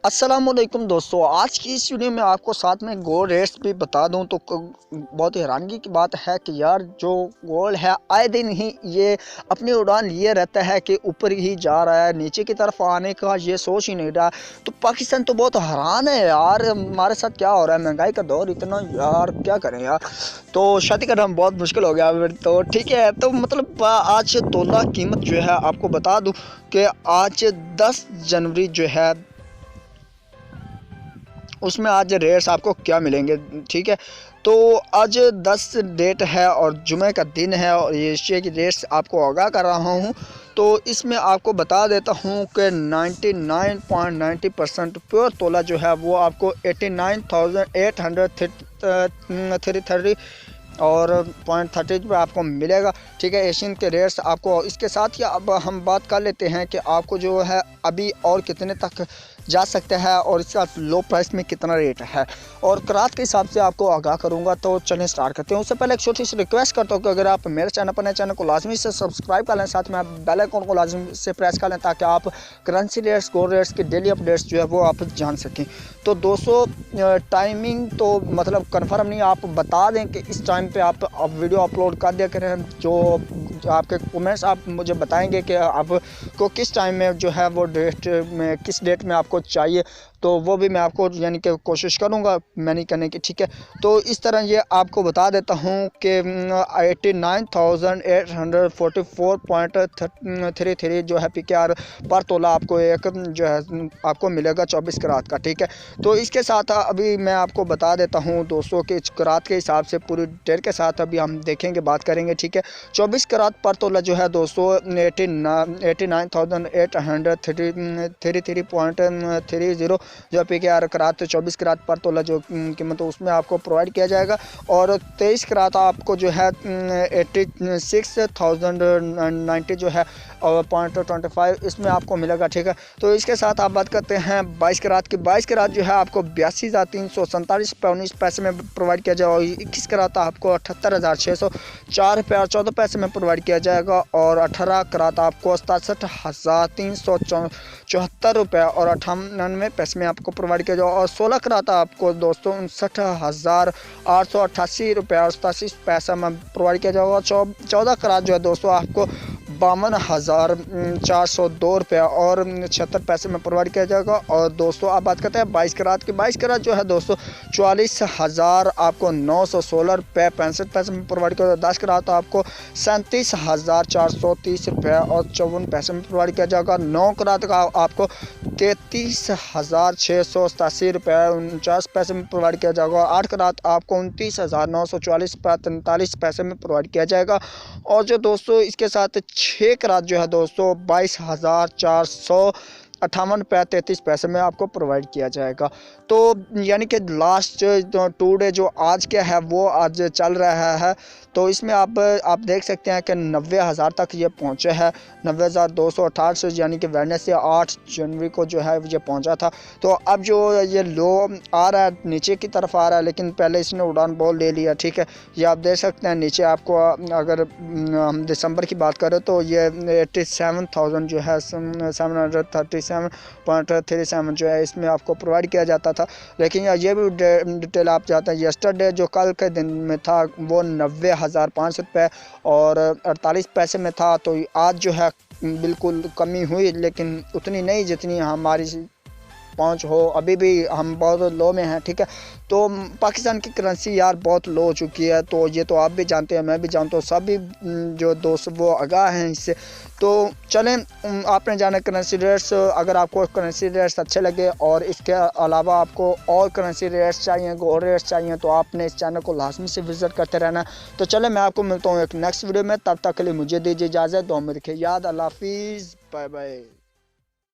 अस्सलामुअलैकुम दोस्तों, आज की इस वीडियो में आपको साथ में गोल्ड रेट्स भी बता दूं तो बहुत हैरानगी की बात है कि यार जो गोल्ड है आए दिन ही ये अपनी उड़ान लिए रहता है कि ऊपर ही जा रहा है, नीचे की तरफ आने का ये सोच ही नहीं रहा। तो पाकिस्तान तो बहुत हैरान है यार, हमारे साथ क्या हो रहा है, महंगाई का दौर इतना, यार क्या करें यार। तो शादी करना बहुत मुश्किल हो गया फिर तो ठीक है। तो मतलब आज तोला कीमत जो है आपको बता दूं कि आज 10 जनवरी जो है उसमें आज रेट्स आपको क्या मिलेंगे, ठीक है। तो आज 10 डेट है और जुमे का दिन है और ये एशिया की रेट्स आपको आगाह कर रहा हूँ। तो इसमें आपको बता देता हूँ कि 99.90% प्योर तोला जो है वो आपको 89,830 और 0.30 पर आपको मिलेगा, ठीक है। एशियन के रेट्स आपको इसके साथ ही अब हम बात कर लेते हैं कि आपको जो है अभी और कितने तक जा सकता है और इसका लो प्राइस में कितना रेट है और करात के हिसाब से आपको आगाह करूंगा। तो चलें स्टार्ट करते हैं। उससे पहले एक छोटी सी रिक्वेस्ट करता हूँ कि अगर आप मेरे चैनल पर नए, चैनल को लाजमी से सब्सक्राइब कर लें, साथ में आप बेल आइकन को लाजमी से प्रेस कर लें ताकि आप करेंसी रेट्स, गोल्ड रेट्स के डेली अपडेट्स जो है वो आप जान सकें। तो दोस्तों टाइमिंग तो मतलब कन्फर्म नहीं, आप बता दें कि इस टाइम पे आप वीडियो अपलोड कर दिया करें। जो आपके कमेंट्स आप मुझे बताएंगे कि आपको किस टाइम में जो है वो डेट में, किस डेट में आपको चाहिए, तो वो भी मैं आपको यानी कि कोशिश करूँगा मैनी करने की, ठीक है। तो इस तरह ये आपको बता देता हूँ कि 89,844.33 जो है PKR पर तोला आपको एक जो है आपको मिलेगा 24 करात का, ठीक है। तो इसके साथ अभी मैं आपको बता देता हूँ दोस्तों कि करात के हिसाब से पूरी डेट के साथ अभी हम देखेंगे, बात करेंगे, ठीक है। 24 करात पर तोला जो है दोस्तों 89,833.30 जो PKR करात 24 करात पर तोला जो कीमत उसमें आपको प्रोवाइड किया जाएगा और 23 करात आपको जो है 86,090 जो है और 0.25 इसमें आपको मिलेगा, ठीक है। तो इसके साथ आप बात करते हैं 22 करात की। 22 करात जो है आपको 82,347.19 में प्रोवाइड किया जाएगा और 21 करात आपको 78,604 में प्रोवाइड किया जाएगा और 18 करात आपको 67,374 और 98 में आपको प्रोवाइड किया जाएगा और 16 करात आपको दोस्तों 59,888 और 87 में प्रोवाइड किया जाएगा। 14 करात जो है दोस्तों आपको 52,402 और 76 में प्रोवाइड किया जाएगा। और दोस्तों आप बात करते हैं 22 करात की। 22 करात जो है दोस्तों 44,000 आपको 916 में प्रोवाइड किया जाएगा। 10 करात आपको 37,430 और 54 में प्रोवाइड किया जाएगा। 9 करात का आपको 33,687 में प्रोवाइड किया जाएगा। 8 करात आपको 29,944 में प्रोवाइड किया जाएगा। और जो दोस्तों इसके साथ 6 करात जो है दोस्तों 22,458 में आपको प्रोवाइड किया जाएगा। तो यानी कि लास्ट 2 डे जो आज क्या है वो आज चल रहा है। तो इसमें आप देख सकते हैं कि 90,000 तक ये पहुँचे है, 90,268 यानी कि वेडनेसडे 8 जनवरी को जो है ये पहुंचा था। तो अब जो ये लो आ रहा है, नीचे की तरफ आ रहा है, लेकिन पहले इसने उड़ान बोल ले लिया, ठीक है। ये आप देख सकते हैं नीचे आपको, अगर हम दिसंबर की बात करें तो ये 87,000 जो है 737.37 जो है इसमें आपको प्रोवाइड किया जाता था। लेकिन ये भी डिटेल आप जाते हैं, यस्टरडे जो कल के दिन में था वो 90,500 और 48 पैसे में था। तो आज जो है बिल्कुल कमी हुई, लेकिन उतनी नहीं जितनी हमारी पहुंच हो। अभी भी हम बहुत लो में हैं, ठीक है। तो पाकिस्तान की करेंसी यार बहुत लो हो चुकी है, तो ये तो आप भी जानते हैं, मैं भी जानता हूँ, सभी जो दोस्त वो आगाह हैं इससे। तो चलें, आपने जाना करेंसी रेट्स। अगर आपको करेंसी रेट्स अच्छे लगे और इसके अलावा आपको और करेंसी रेट्स चाहिए, गोल्ड रेट्स चाहिए, तो आपने इस चैनल को लाजमी से विजिट करते रहना। तो चलें, मैं आपको मिलता हूँ एक नेक्स्ट वीडियो में, तब तक के लिए मुझे दीजिए इजाज़त। तो मेरे याद, अल्लाह हाफिज़, बाय बाय।